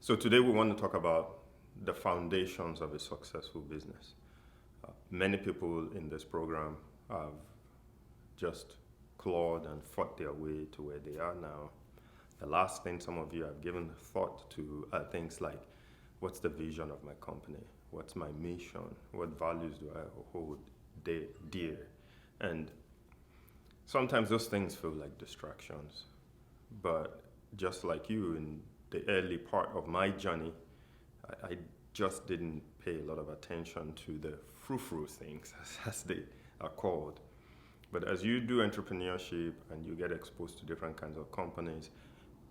So today we want to talk about the foundations of a successful business. Many people in this program have just clawed and fought their way to where they are now. The last thing some of you have given thought to are things like, what's the vision of my company? What's my mission? What values do I hold dear? And sometimes those things feel like distractions. But just like you, in the early part of my journey, I just didn't pay a lot of attention to the frou-frou things, as they are called. But as you do entrepreneurship and you get exposed to different kinds of companies,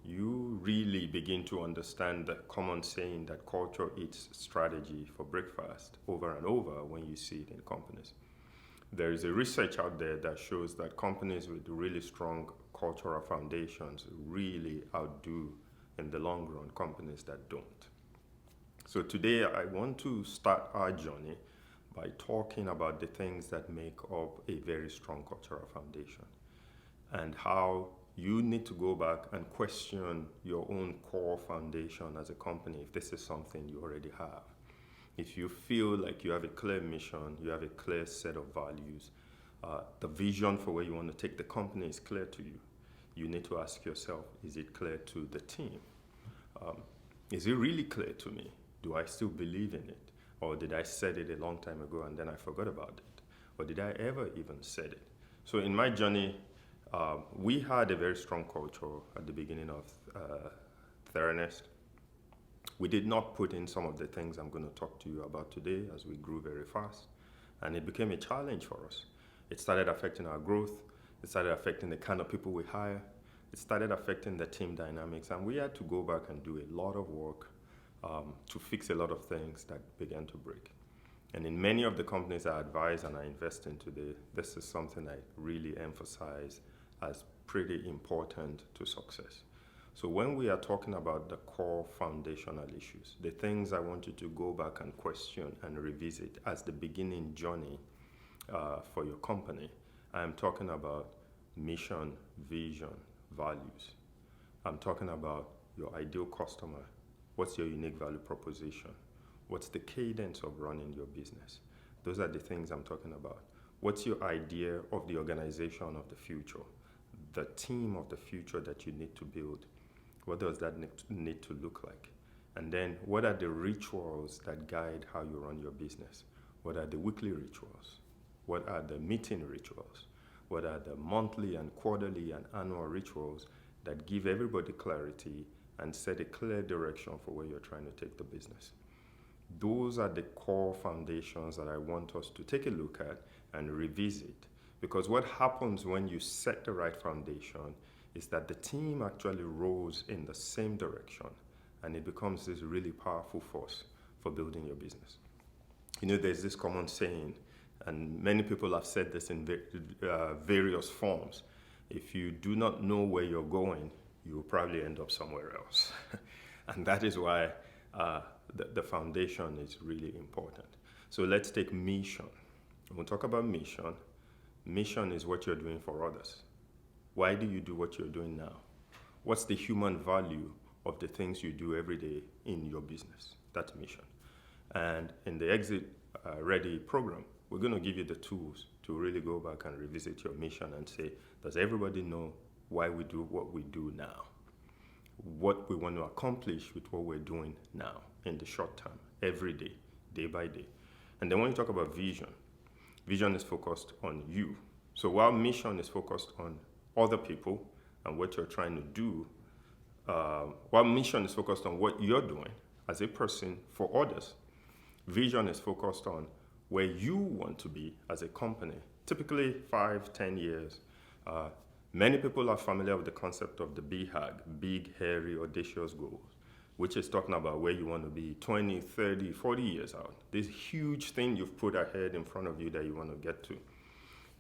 you really begin to understand the common saying that culture eats strategy for breakfast over and over when you see it in companies. There is a research out there that shows that companies with really strong cultural foundations really outdo in the long run companies that don't. So today I want to start our journey by talking about the things that make up a very strong cultural foundation and how you need to go back and question your own core foundation as a company if this is something you already have. If you feel like you have a clear mission, you have a clear set of values, the vision for where you want to take the company is clear to you, you need to ask yourself, is it clear to the team? Is it really clear to me? Do I still believe in it? Or did I said it a long time ago and then I forgot about it? Or did I ever even said it? So in my journey, we had a very strong culture at the beginning of Theranest. We did not put in some of the things I'm going to talk to you about today as we grew very fast. And it became a challenge for us. It started affecting our growth. It started affecting the kind of people we hire. It started affecting the team dynamics. And we had to go back and do a lot of work to fix a lot of things that began to break. And in many of the companies I advise and I invest in today, this is something I really emphasize as pretty important to success. So when we are talking about the core foundational issues, the things I want you to go back and question and revisit as the beginning journey for your company, I'm talking about mission, vision, values. I'm talking about your ideal customer. What's your unique value proposition? What's the cadence of running your business? Those are the things I'm talking about. What's your idea of the organization of the future? The team of the future that you need to build? What does that need to look like? And then what are the rituals that guide how you run your business? What are the weekly rituals? What are the meeting rituals? What are the monthly and quarterly and annual rituals that give everybody clarity and set a clear direction for where you're trying to take the business? Those are the core foundations that I want us to take a look at and revisit. Because what happens when you set the right foundation is that the team actually rows in the same direction and it becomes this really powerful force for building your business. You know, there's this common saying, and many people have said this in various forms. If you do not know where you're going, you'll probably end up somewhere else. And that is why the foundation is really important. So let's take mission. When we talk about mission, mission is what you're doing for others. Why do you do what you're doing now? What's the human value of the things you do every day in your business? That's mission. And in the Exit Ready program, we're going to give you the tools to really go back and revisit your mission and say, does everybody know why we do what we do now? What we want to accomplish with what we're doing now in the short term, every day, day by day. And then when you talk about vision, vision is focused on you. So while mission is focused on other people and what you're trying to do, while mission is focused on what you're doing as a person for others, vision is focused on where you want to be as a company, typically 5, 10 years. Many people are familiar with the concept of the BHAG, big, hairy, audacious goals, which is talking about where you want to be 20, 30, 40 years out. This huge thing you've put ahead in front of you that you want to get to.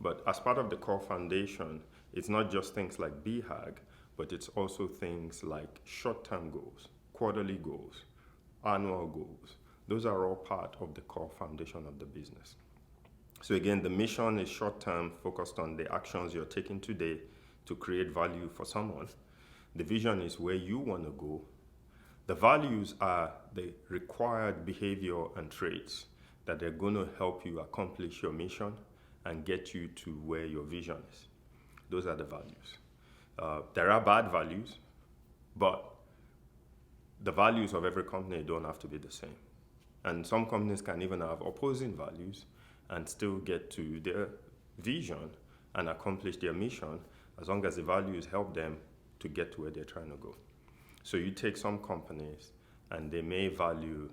But as part of the core foundation, it's not just things like BHAG, but it's also things like short-term goals, quarterly goals, annual goals. Those are all part of the core foundation of the business. So again, the mission is short-term, focused on the actions you're taking today to create value for someone. The vision is where you want to go. The values are the required behavior and traits that are going to help you accomplish your mission and get you to where your vision is. Those are the values. There are bad values, but the values of every company don't have to be the same. And some companies can even have opposing values and still get to their vision and accomplish their mission as long as the values help them to get to where they're trying to go. So you take some companies and they may value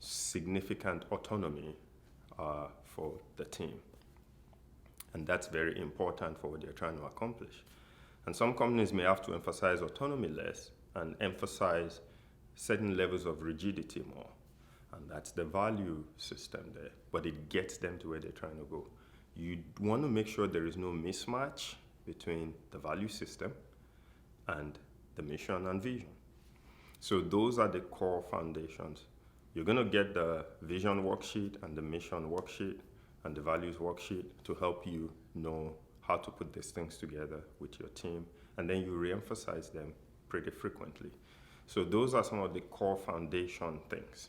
significant autonomy for the team. And that's very important for what they're trying to accomplish. And some companies may have to emphasize autonomy less and emphasize certain levels of rigidity more. And that's the value system there, but it gets them to where they're trying to go. You want to make sure there is no mismatch between the value system and the mission and vision. So those are the core foundations. You're going to get the vision worksheet and the mission worksheet and the values worksheet to help you know how to put these things together with your team, and then you re-emphasize them pretty frequently. So those are some of the core foundation things.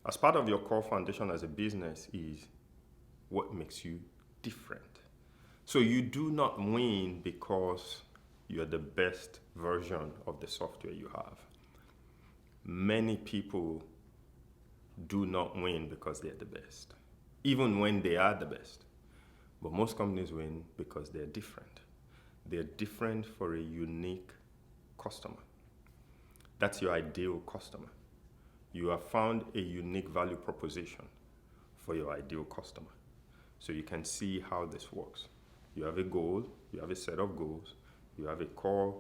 As part of your core foundation as a business is what makes you different. So you do not win because you're the best version of the software you have. Many people do not win because they're the best, even when they are the best. But most companies win because they're different. They're different for a unique customer. That's your ideal customer. You have found a unique value proposition for your ideal customer. So you can see how this works. You have a goal, you have a set of goals, you have a core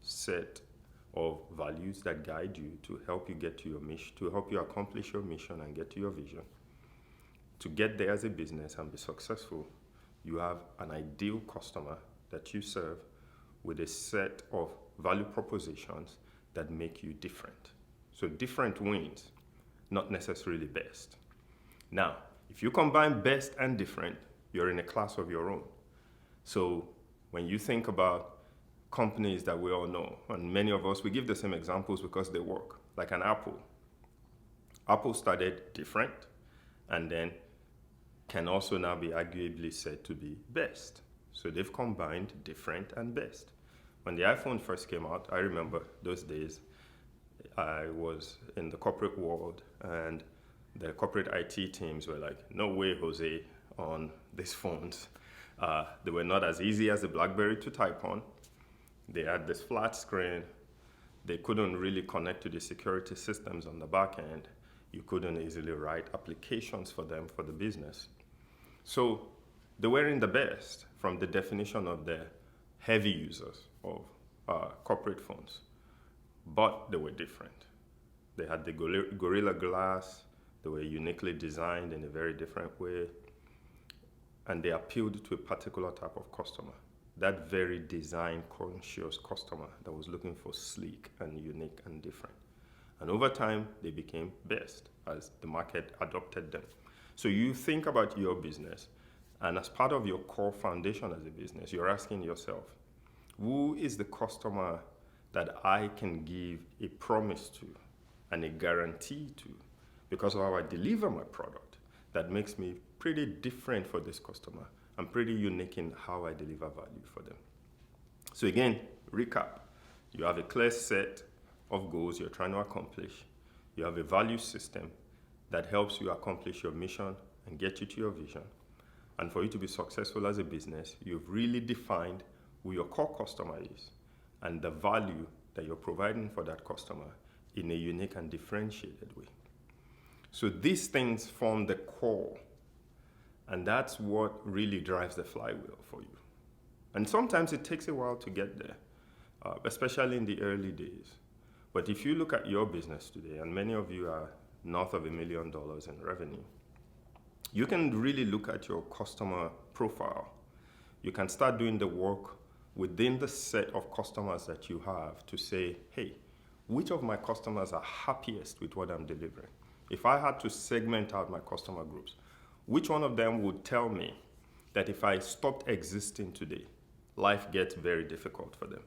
set of values that guide you to help you get to your mission, to help you accomplish your mission and get to your vision. To get there as a business and be successful, you have an ideal customer that you serve with a set of value propositions that make you different. So different wins, not necessarily best. Now, if you combine best and different, you're in a class of your own. So when you think about companies that we all know, and many of us, we give the same examples because they work, like an Apple. Apple started different and then can also now be arguably said to be best. So they've combined different and best. When the iPhone first came out, I remember those days, I was in the corporate world and the corporate IT teams were like, no way, Jose, on these phones. They were not as easy as the BlackBerry to type on. They had this flat screen. They couldn't really connect to the security systems on the back end. You couldn't easily write applications for them for the business. So they weren't the best from the definition of the heavy users of corporate phones, but they were different. They had the Gorilla Glass. They were uniquely designed in a very different way, and they appealed to a particular type of customer, that very design-conscious customer that was looking for sleek and unique and different. And over time, they became best as the market adopted them. So you think about your business, and as part of your core foundation as a business, you're asking yourself, who is the customer that I can give a promise to and a guarantee to because of how I deliver my product that makes me pretty different for this customer and pretty unique in how I deliver value for them. So again, recap. You have a clear set of goals you're trying to accomplish. You have a value system that helps you accomplish your mission and get you to your vision. And for you to be successful as a business, you've really defined who your core customer is and the value that you're providing for that customer in a unique and differentiated way. So these things form the core, and that's what really drives the flywheel for you. And sometimes it takes a while to get there, especially in the early days. But if you look at your business today, and many of you are north of $1 million in revenue, you can really look at your customer profile. You can start doing the work within the set of customers that you have to say, hey, which of my customers are happiest with what I'm delivering? If I had to segment out my customer groups, which one of them would tell me that if I stopped existing today, life gets very difficult for them?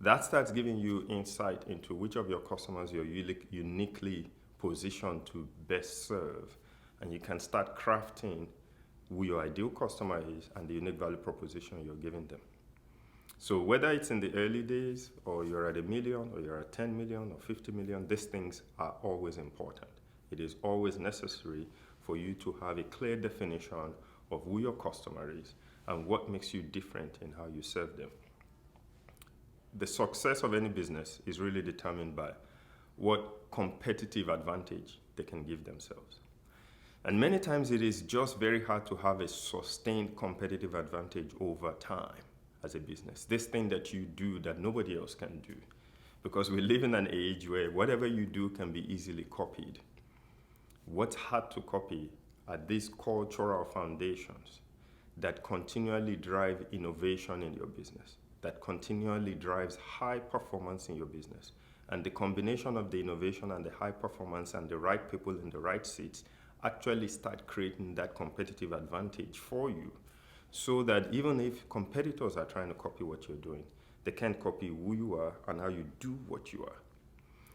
That starts giving you insight into which of your customers you're uniquely positioned to best serve. And you can start crafting who your ideal customer is and the unique value proposition you're giving them. So whether it's in the early days or you're at 1 million or you're at 10 million or 50 million, these things are always important. It is always necessary for you to have a clear definition of who your customer is and what makes you different in how you serve them. The success of any business is really determined by what competitive advantage they can give themselves. And many times it is just very hard to have a sustained competitive advantage over time as a business. This thing that you do that nobody else can do. Because we live in an age where whatever you do can be easily copied. What's hard to copy are these cultural foundations that continually drive innovation in your business, that continually drives high performance in your business. And the combination of the innovation and the high performance and the right people in the right seats actually start creating that competitive advantage for you, so that even if competitors are trying to copy what you're doing, they can't copy who you are and how you do what you are.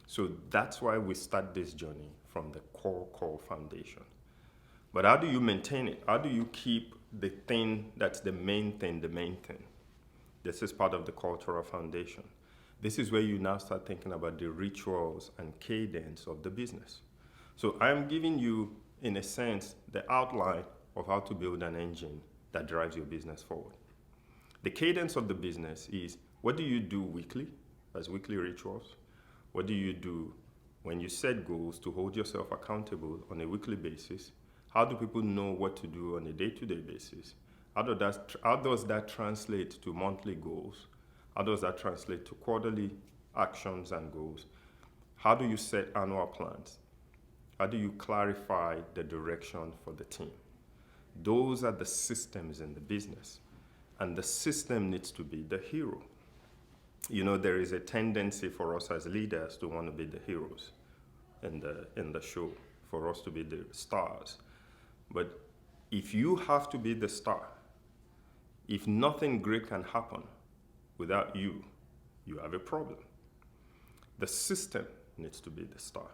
So that's why we start this journey from the core foundation. But how do you maintain it? How do you keep the thing that's the main thing, the main thing? This is part of the cultural foundation. This is where you now start thinking about the rituals and cadence of the business. So I'm giving you, in a sense, the outline of how to build an engine that drives your business forward. The cadence of the business is, what do you do weekly as weekly rituals? What do you do when you set goals to hold yourself accountable on a weekly basis? How do people know what to do on a day-to-day basis? How does that translate to monthly goals? How does that translate to quarterly actions and goals? How do you set annual plans? How do you clarify the direction for the team? Those are the systems in the business. And the system needs to be the hero. You know, there is a tendency for us as leaders to want to be the heroes in the show, for us to be the stars. But if you have to be the star, if nothing great can happen without you, you have a problem. The system needs to be the star.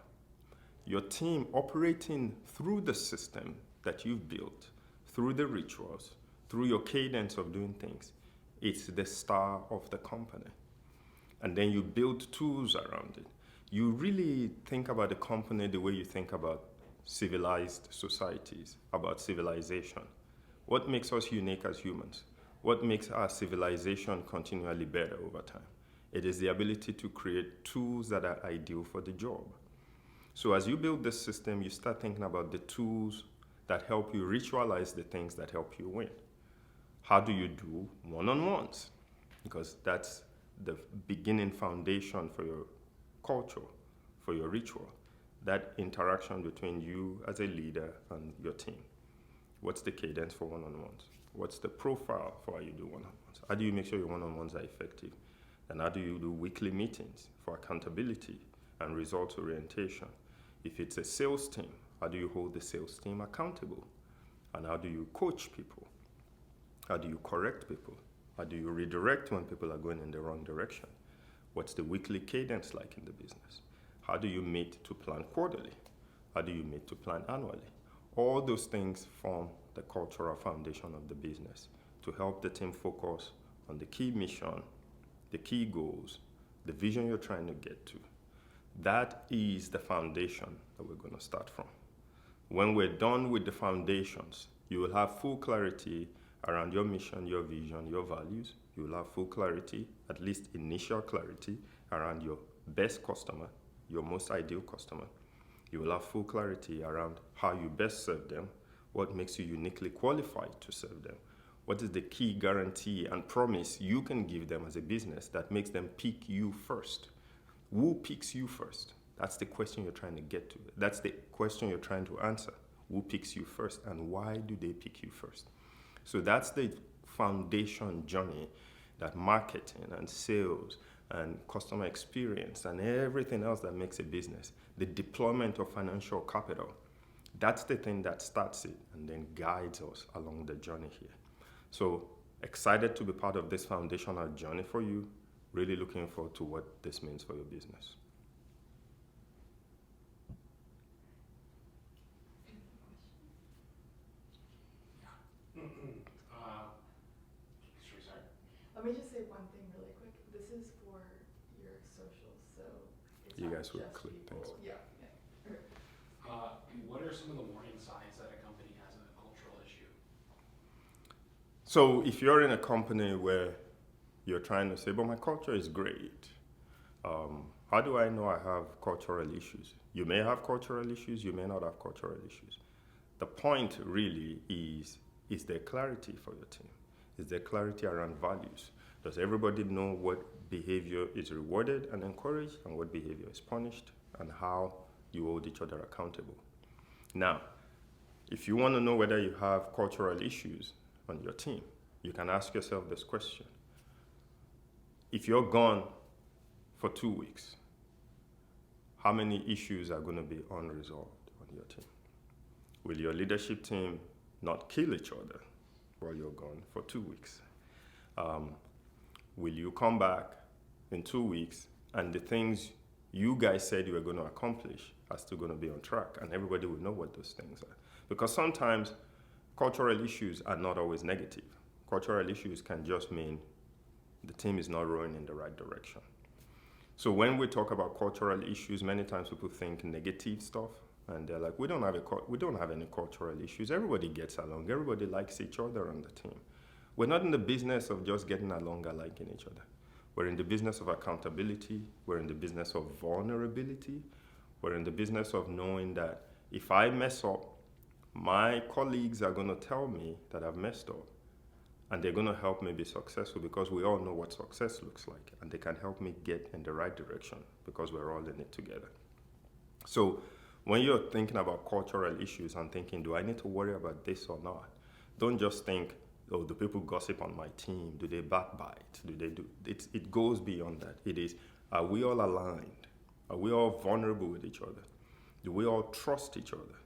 Your team operating through the system that you've built, through the rituals, through your cadence of doing things, it's the star of the company. And then you build tools around it. You really think about the company the way you think about civilized societies, about civilization. What makes us unique as humans? What makes our civilization continually better over time? It is the ability to create tools that are ideal for the job. So as you build this system, you start thinking about the tools that help you ritualize the things that help you win. How do you do one-on-ones? Because that's the beginning foundation for your culture, for your ritual. That interaction between you as a leader and your team. What's the cadence for one-on-ones? What's the profile for how you do one-on-ones? How do you make sure your one-on-ones are effective? And how do you do weekly meetings for accountability and results orientation? If it's a sales team, how do you hold the sales team accountable? And how do you coach people? How do you correct people? How do you redirect when people are going in the wrong direction? What's the weekly cadence like in the business? How do you meet to plan quarterly? How do you meet to plan annually? All those things form the cultural foundation of the business to help the team focus on the key mission, the key goals, the vision you're trying to get to. That is the foundation that we're going to start from. When we're done with the foundations, you will have full clarity around your mission, your vision, your values. You will have full clarity, at least initial clarity, around your best customer, your most ideal customer. You will have full clarity around how you best serve them, what makes you uniquely qualified to serve them, what is the key guarantee and promise you can give them as a business that makes them pick you first. Who picks you first? That's the question you're trying to get to. That's the question you're trying to answer. Who picks you first and why do they pick you first? So that's the foundation journey that marketing and sales and customer experience and everything else that makes a business, the deployment of financial capital, that's the thing that starts it and then guides us along the journey here. So excited to be part of this foundational journey for you. really looking forward to what this means for your business. Should we start? Let me just say one thing really quick. This is for your socials, so it's You not guys will just click people. things. Yeah. What are some of the warning signs that a company has a cultural issue? So if you're in a company where you're trying to say, but my culture is great, how do I know I have cultural issues? You may have cultural issues, you may not have cultural issues. The point really is there clarity for your team? Is there clarity around values? Does everybody know what behavior is rewarded and encouraged and what behavior is punished and how you hold each other accountable? Now, if you want to know whether you have cultural issues on your team, you can ask yourself this question. If you're gone for 2 weeks, how many issues are going to be unresolved on your team? Will your leadership team not kill each other while you're gone for 2 weeks? Will you come back in 2 weeks and the things you guys said you were going to accomplish are still going to be on track and everybody will know what those things are? Because sometimes cultural issues are not always negative. Cultural issues can just mean the team is not rowing in the right direction. So when we talk about cultural issues, many times people think negative stuff, and they're like, we don't have any cultural issues. Everybody gets along. Everybody likes each other on the team. We're not in the business of just getting along and liking each other. We're in the business of accountability. We're in the business of vulnerability. We're in the business of knowing that if I mess up, my colleagues are going to tell me that I've messed up. And they're going to help me be successful because we all know what success looks like. And they can help me get in the right direction because we're all in it together. So when you're thinking about cultural issues and thinking, do I need to worry about this or not? Don't just think, oh, do people gossip on my team? Do they backbite? It goes beyond that. It is, are we all aligned? Are we all vulnerable with each other? Do we all trust each other?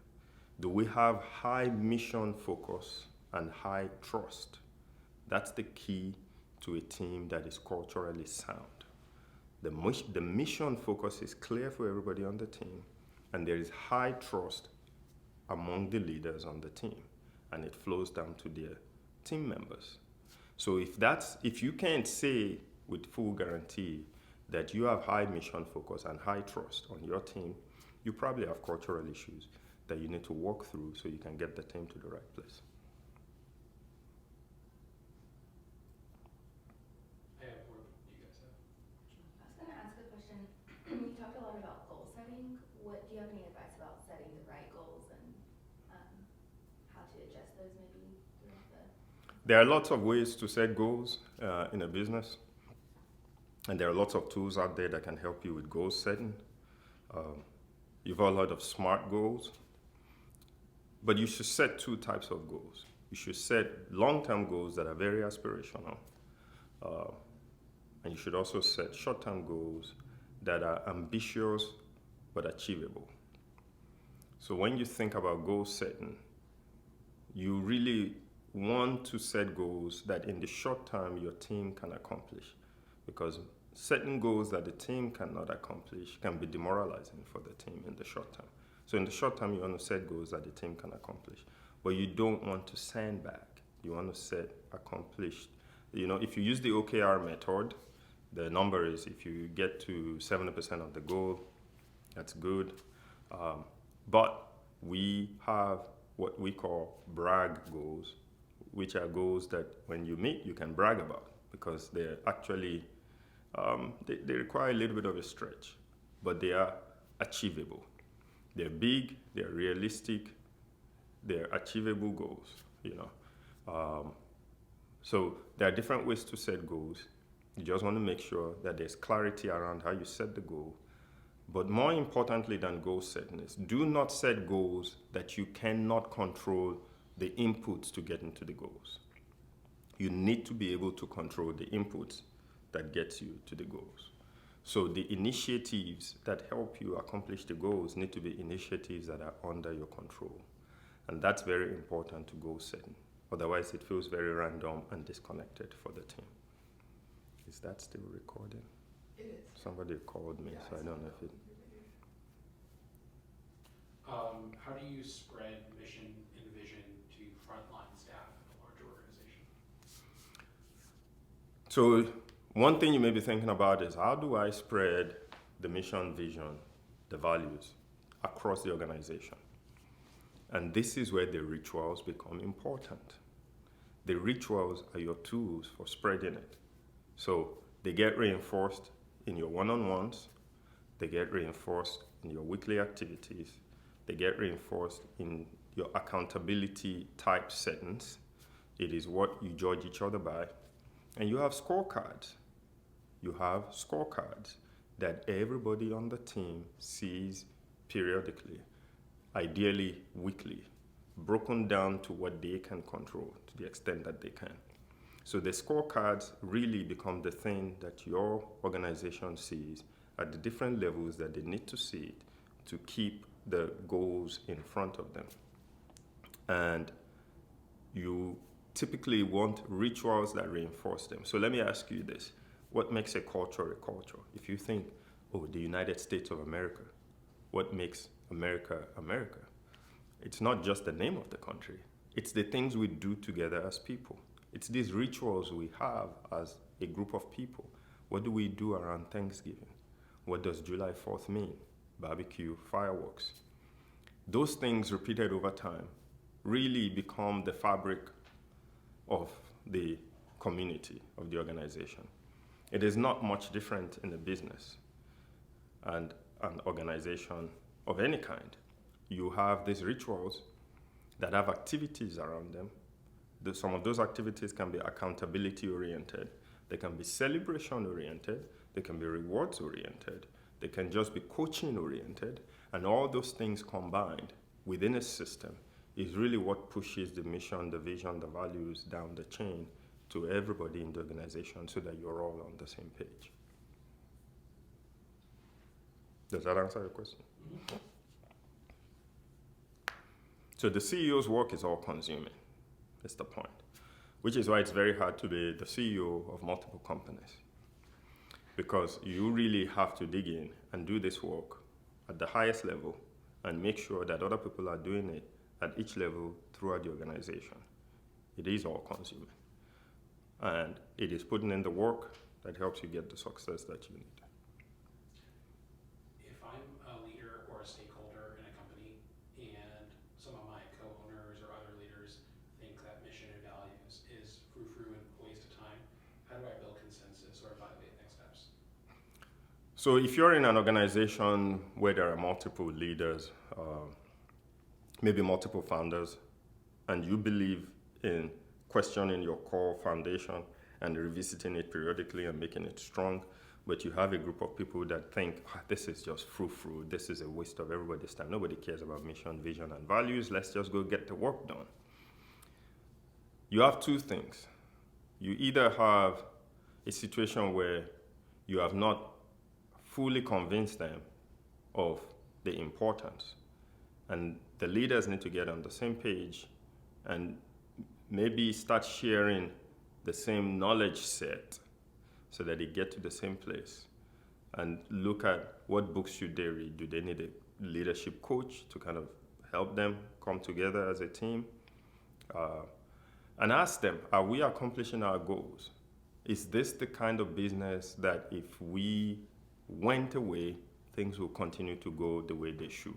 Do we have high mission focus and high trust? That's the key to a team that is culturally sound. The mission focus is clear for everybody on the team, and there is high trust among the leaders on the team, and it flows down to their team members. So if you can't say with full guarantee that you have high mission focus and high trust on your team, you probably have cultural issues that you need to work through so you can get the team to the right place. I was going to ask a question. You talked a lot about goal setting. Do you have any advice about setting the right goals and how to adjust those maybe throughout the... There are lots of ways to set goals in a business. And there are lots of tools out there that can help you with goal setting. You've all heard of SMART goals. But you should set two types of goals. You should set long-term goals that are very aspirational. And you should also set short-term goals that are ambitious but achievable. So when you think about goal setting, you really want to set goals that in the short term your team can accomplish. Because setting goals that the team cannot accomplish can be demoralizing for the team in the short term. So in the short term, you want to set goals that the team can accomplish. But you don't want to sandbag. You want to set accomplished. If you use the OKR method, the number is if you get to 70% of the goal, that's good. But we have what we call brag goals, which are goals that when you meet, you can brag about because they're actually, they require a little bit of a stretch, but they are achievable. They're big, they're realistic, they're achievable goals, So there are different ways to set goals. You just want to make sure that there's clarity around how you set the goal. But more importantly than goal setting is do not set goals that you cannot control the inputs to get into the goals. You need to be able to control the inputs that gets you to the goals. So the initiatives that help you accomplish the goals need to be initiatives that are under your control. And that's very important to goal setting. Otherwise, it feels very random and disconnected for the team. Is that still recording? It is. Somebody called me, Yeah, so I saw don't know that if it. on your video. How do you spread mission and vision to frontline staff in a large organization? So, one thing you may be thinking about is how do I spread the mission, vision, the values across the organization? And this is where the rituals become important. The rituals are your tools for spreading it. So, they get reinforced in your one on ones, they get reinforced in your weekly activities, they get reinforced in your accountability type settings. It is what you judge each other by. And you have scorecards. You have scorecards that everybody on the team sees periodically, ideally weekly, broken down to what they can control to the extent that they can. So the scorecards really become the thing that your organization sees at the different levels that they need to see it to keep the goals in front of them. And you typically want rituals that reinforce them. So let me ask you this. What makes a culture a culture? If you think, oh, the United States of America, what makes America America? It's not just the name of the country. It's the things we do together as people. It's these rituals we have as a group of people. What do we do around Thanksgiving? What does July 4th mean? Barbecue, fireworks. Those things repeated over time really become the fabric of the community, of the organization. It is not much different in a business and an organization of any kind. You have these rituals that have activities around them. Some of those activities can be accountability oriented, they can be celebration oriented, they can be rewards oriented, they can just be coaching oriented, and all those things combined within a system is really what pushes the mission, the vision, the values down the chain to everybody in the organization so that you're all on the same page. Does that answer your question? Mm-hmm. So the CEO's work is all consuming, is the point, which is why it's very hard to be the CEO of multiple companies, because you really have to dig in and do this work at the highest level and make sure that other people are doing it at each level throughout the organization. It is all consuming. And it is putting in the work that helps you get the success that you need. If I'm a leader or a stakeholder in a company and some of my co-owners or other leaders think that mission and values is frou-frou and a waste of time, how do I build consensus or evaluate next steps? So if you're in an organization where there are multiple leaders, maybe multiple founders, and you believe in questioning your core foundation and revisiting it periodically and making it strong, but you have a group of people that think, this is just frou-frou, this is a waste of everybody's time, nobody cares about mission, vision, and values, let's just go get the work done. You have two things. You either have a situation where you have not fully convinced them of the importance, and the leaders need to get on the same page and maybe start sharing the same knowledge set so that they get to the same place, and look at what books should they read. Do they need a leadership coach to kind of help them come together as a team? And ask them, are we accomplishing our goals? Is this the kind of business that if we went away, things will continue to go the way they should?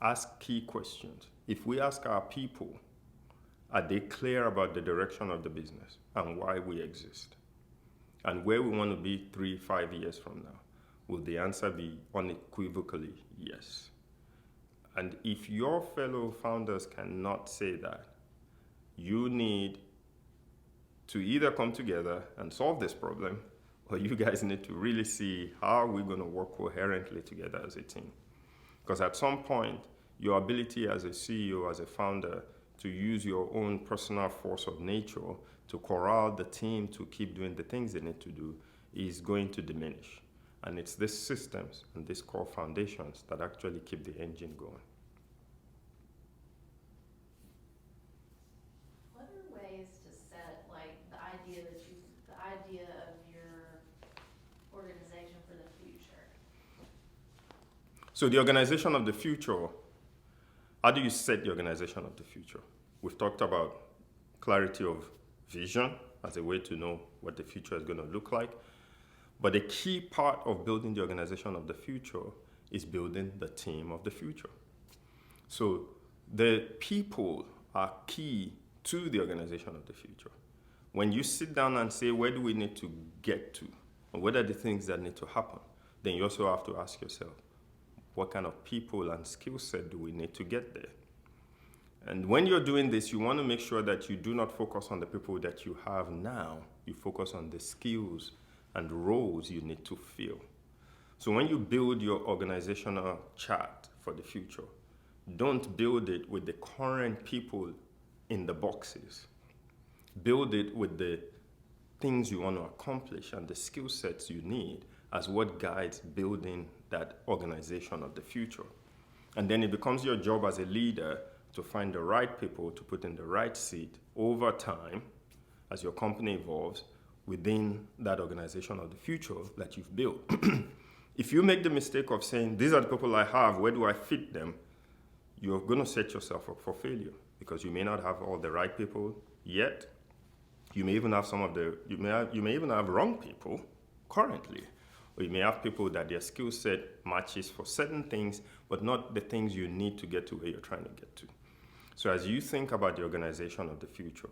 Ask key questions. If we ask our people, are they clear about the direction of the business and why we exist and where we want to be 3-5 years from now? Will the answer be unequivocally yes? And if your fellow founders cannot say that, you need to either come together and solve this problem, or you guys need to really see how we're going to work coherently together as a team. Because at some point, your ability as a CEO, as a founder, to use your own personal force of nature to corral the team to keep doing the things they need to do is going to diminish. And it's these systems and these core foundations that actually keep the engine going. What are ways to set, like, the idea of So the organization of the future, how do you set the organization of the future? We've talked about clarity of vision as a way to know what the future is going to look like. But a key part of building the organization of the future is building the team of the future. So the people are key to the organization of the future. When you sit down and say, where do we need to get to? And what are the things that need to happen? Then you also have to ask yourself, what kind of people and skill set do we need to get there? And when you're doing this, you want to make sure that you do not focus on the people that you have now. You focus on the skills and roles you need to fill. So when you build your organizational chart for the future, don't build it with the current people in the boxes. Build it with the things you want to accomplish and the skill sets you need as what guides building that organization of the future. And then it becomes your job as a leader to find the right people to put in the right seat over time as your company evolves within that organization of the future that you've built. If you make the mistake of saying, these are the people I have, where do I fit them? You're going to set yourself up for failure because you may not have all the right people yet. You may even have you may even have wrong people currently. Or you may have people that their skill set matches for certain things, but not the things you need to get to where you're trying to get to. So as you think about the organization of the future,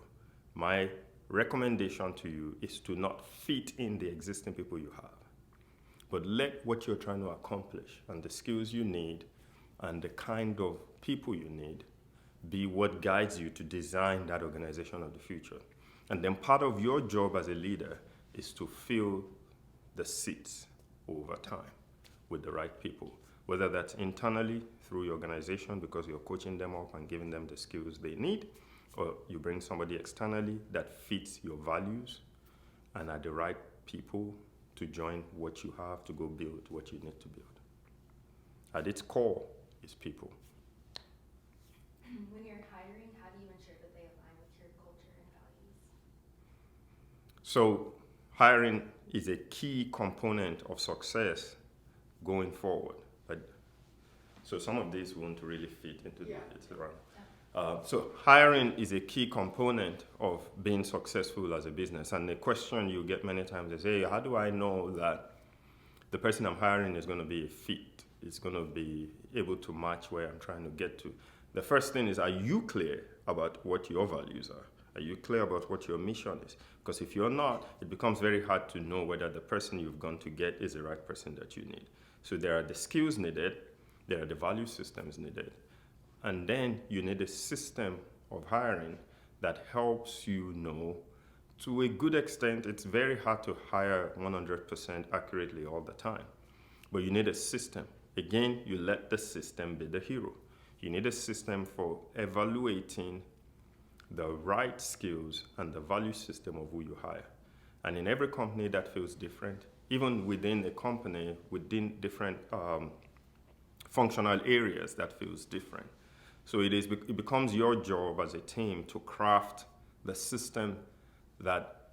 my recommendation to you is to not fit in the existing people you have, but let what you're trying to accomplish and the skills you need and the kind of people you need be what guides you to design that organization of the future. And then part of your job as a leader is to fill the seats over time with the right people, whether that's internally through your organization because you're coaching them up and giving them the skills they need, or you bring somebody externally that fits your values and are the right people to join what you have to go build what you need to build. At its core is people. When you're hiring, how do you ensure that they align with your culture and values? So hiring is a key component of success going forward. So some of these won't really fit into it's around. So hiring is a key component of being successful as a business. And the question you get many times is, hey, how do I know that the person I'm hiring is going to be a fit? It's going to be able to match where I'm trying to get to. The first thing is, are you clear about what your values are? Are you clear about what your mission is? Because if you're not, it becomes very hard to know whether the person you've gone to get is the right person that you need. So there are the skills needed, there are the value systems needed, and then you need a system of hiring that helps you know. To a good extent, it's very hard to hire 100% accurately all the time, but you need a system. Again, you let the system be the hero. You need a system for evaluating the right skills and the value system of who you hire. And in every company that feels different, even within a company, within different functional areas that feels different. So it becomes your job as a team to craft the system that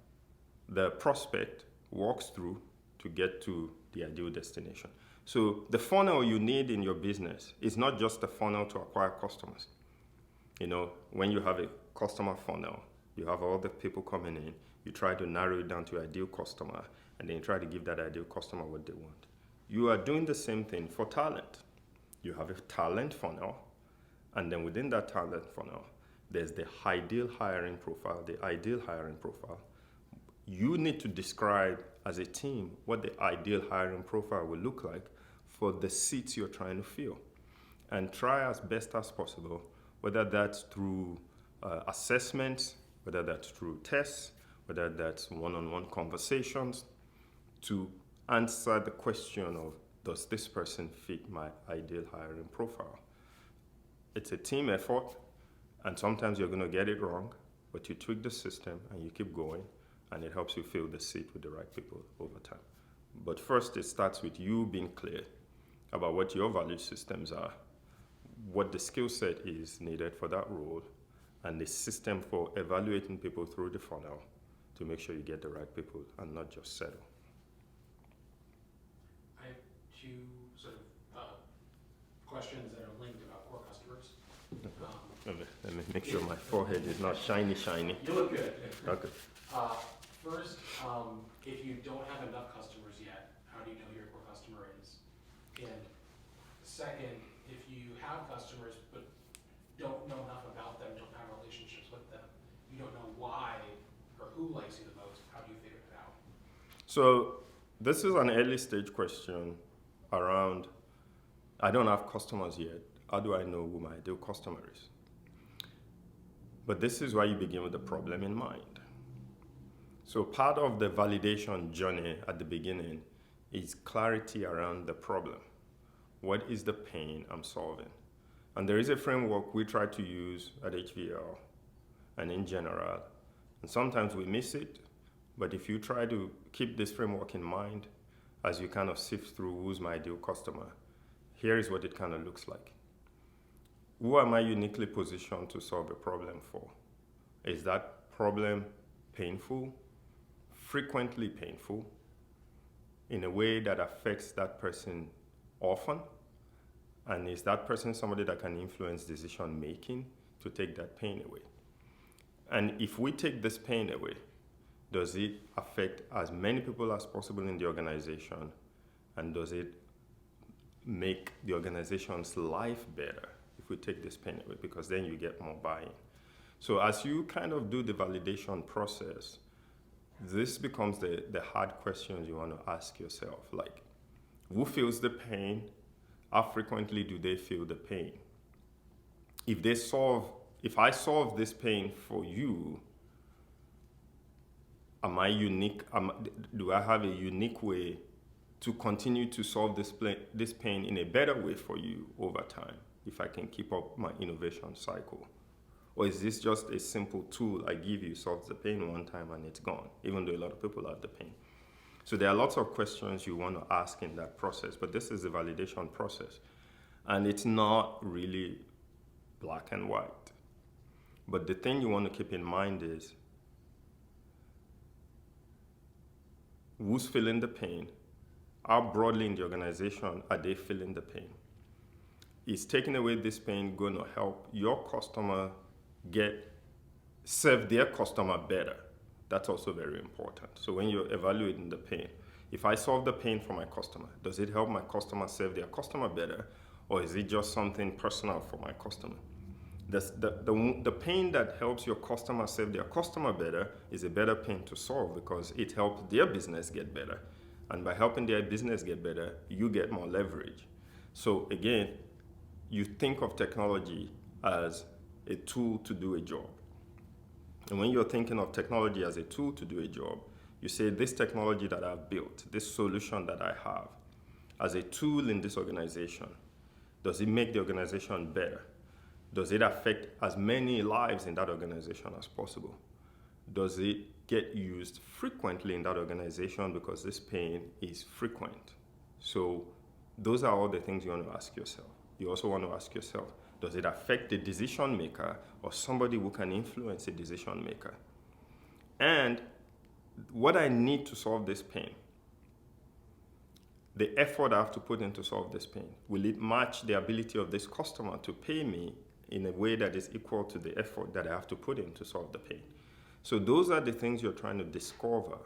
the prospect walks through to get to the ideal destination. So the funnel you need in your business is not just a funnel to acquire customers. You know, when you have a customer funnel, you have all the people coming in, you try to narrow it down to ideal customer, and then you try to give that ideal customer what they want. You are doing the same thing for talent. You have a talent funnel, and then within that talent funnel, there's the ideal hiring profile, You need to describe as a team what the ideal hiring profile will look like for the seats you're trying to fill. And try as best as possible, whether that's through assessments, whether that's through tests, whether that's one-on-one conversations, to answer the question of, does this person fit my ideal hiring profile? It's a team effort, and sometimes you're going to get it wrong, but you tweak the system and you keep going, and it helps you fill the seat with the right people over time. But first, it starts with you being clear about what your value systems are, what the skill set is needed for that role, and the system for evaluating people through the funnel to make sure you get the right people and not just settle. I have two sort of questions that are linked about core customers. Let me make sure my forehead is not shiny. You look good. Okay. First, if you don't have enough customers yet, how do you know who your core customer is? And second, if you have customers but don't know enough about them, don't have relationships with them, you don't know why or who likes you the most, how do you figure it out? So this is an early stage question around, I don't have customers yet. How do I know who my ideal customer is? But this is why you begin with the problem in mind. So part of the validation journey at the beginning is clarity around the problem. What is the pain I'm solving? And there is a framework we try to use at HVL and in general. And sometimes we miss it, but if you try to keep this framework in mind as you kind of sift through who's my ideal customer, here is what it kind of looks like. Who am I uniquely positioned to solve a problem for? Is that problem painful, frequently painful, in a way that affects that person often? And is that person somebody that can influence decision making to take that pain away? And if we take this pain away, does it affect as many people as possible in the organization? And does it make the organization's life better if we take this pain away? Because then you get more buy-in. So as you kind of do the validation process, this becomes the hard questions you want to ask yourself. Like, who feels the pain? How frequently do they feel the pain? If I solve this pain for you, am I unique? Do I have a unique way to continue to solve this pain in a better way for you over time if I can keep up my innovation cycle? Or is this just a simple tool I give you, solves the pain one time and it's gone, even though a lot of people have the pain? So there are lots of questions you want to ask in that process, but this is the validation process. And it's not really black and white. But the thing you want to keep in mind is, who's feeling the pain? How broadly in the organization are they feeling the pain? Is taking away this pain going to help your customer serve their customer better? That's also very important. So when you're evaluating the pain, if I solve the pain for my customer, does it help my customer serve their customer better? Or is it just something personal for my customer? The pain that helps your customer serve their customer better is a better pain to solve because it helps their business get better. And by helping their business get better, you get more leverage. So again, you think of technology as a tool to do a job. And when you're thinking of technology as a tool to do a job, you say this technology that I've built, this solution that I have, as a tool in this organization, does it make the organization better? Does it affect as many lives in that organization as possible? Does it get used frequently in that organization because this pain is frequent? So those are all the things you want to ask yourself. You also want to ask yourself, does it affect the decision maker or somebody who can influence a decision maker? And what I need to solve this pain, the effort I have to put in to solve this pain, will it match the ability of this customer to pay me in a way that is equal to the effort that I have to put in to solve the pain? So those are the things you're trying to discover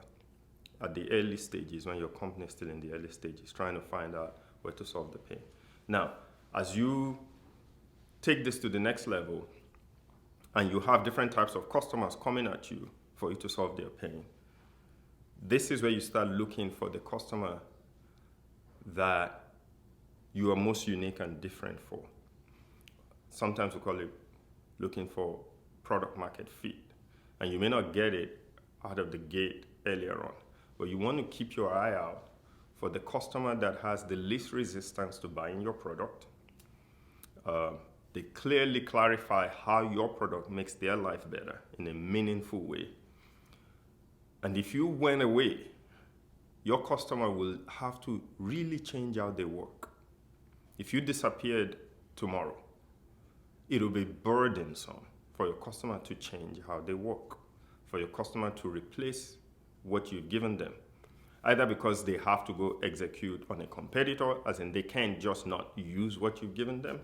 at the early stages when your company is still in the early stages, trying to find out where to solve the pain. Now, as you take this to the next level and you have different types of customers coming at you for you to solve their pain, this is where you start looking for the customer that you are most unique and different for. Sometimes we call it looking for product market fit. And you may not get it out of the gate earlier on, but you want to keep your eye out for the customer that has the least resistance to buying your product. They clearly clarify how your product makes their life better in a meaningful way. And if you went away, your customer will have to really change how they work. If you disappeared tomorrow, it will be burdensome for your customer to change how they work, for your customer to replace what you've given them. either because they have to go execute on a competitor, as in they can't just not use what you've given them,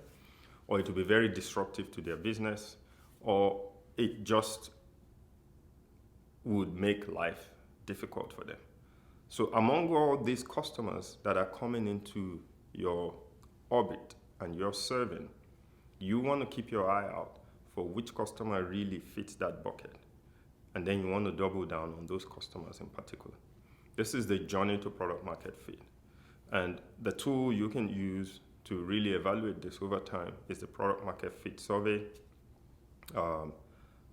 or it will be very disruptive to their business, or it just would make life difficult for them. So among all these customers that are coming into your orbit and you're serving, you want to keep your eye out for which customer really fits that bucket. And then you want to double down on those customers in particular. This is the journey to product market fit. And the tool you can use to really evaluate this over time is the product market fit survey.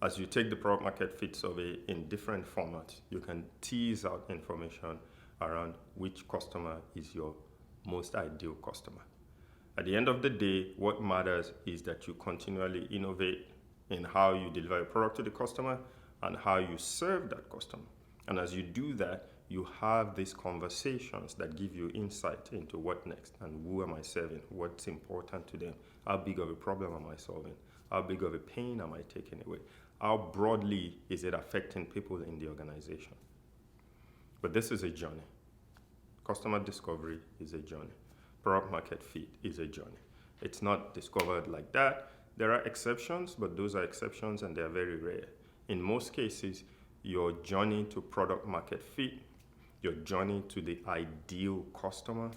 As you take the product market fit survey in different formats, you can tease out information around which customer is your most ideal customer. At the end of the day, what matters is that you continually innovate in how you deliver a product to the customer and how you serve that customer. And as you do that, you have these conversations that give you insight into what next and who am I serving, what's important to them, how big of a problem am I solving, how big of a pain am I taking away, how broadly is it affecting people in the organization. But this is a journey. Customer discovery is a journey. Product market fit is a journey. It's not discovered like that. There are exceptions, but those are exceptions and they're very rare. In most cases, your journey to product market fit, your journey to the ideal customer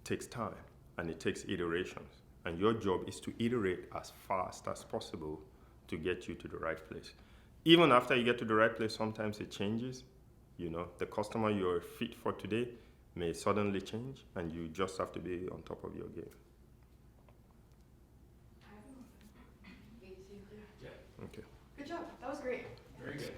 takes time and it takes iterations. And your job is to iterate as fast as possible to get you to the right place. Even after you get to the right place, sometimes it changes. You know, the customer you're fit for today may suddenly change and you just have to be on top of your game. Easy and clear. Yeah, Okay. Good job. That was great. very good.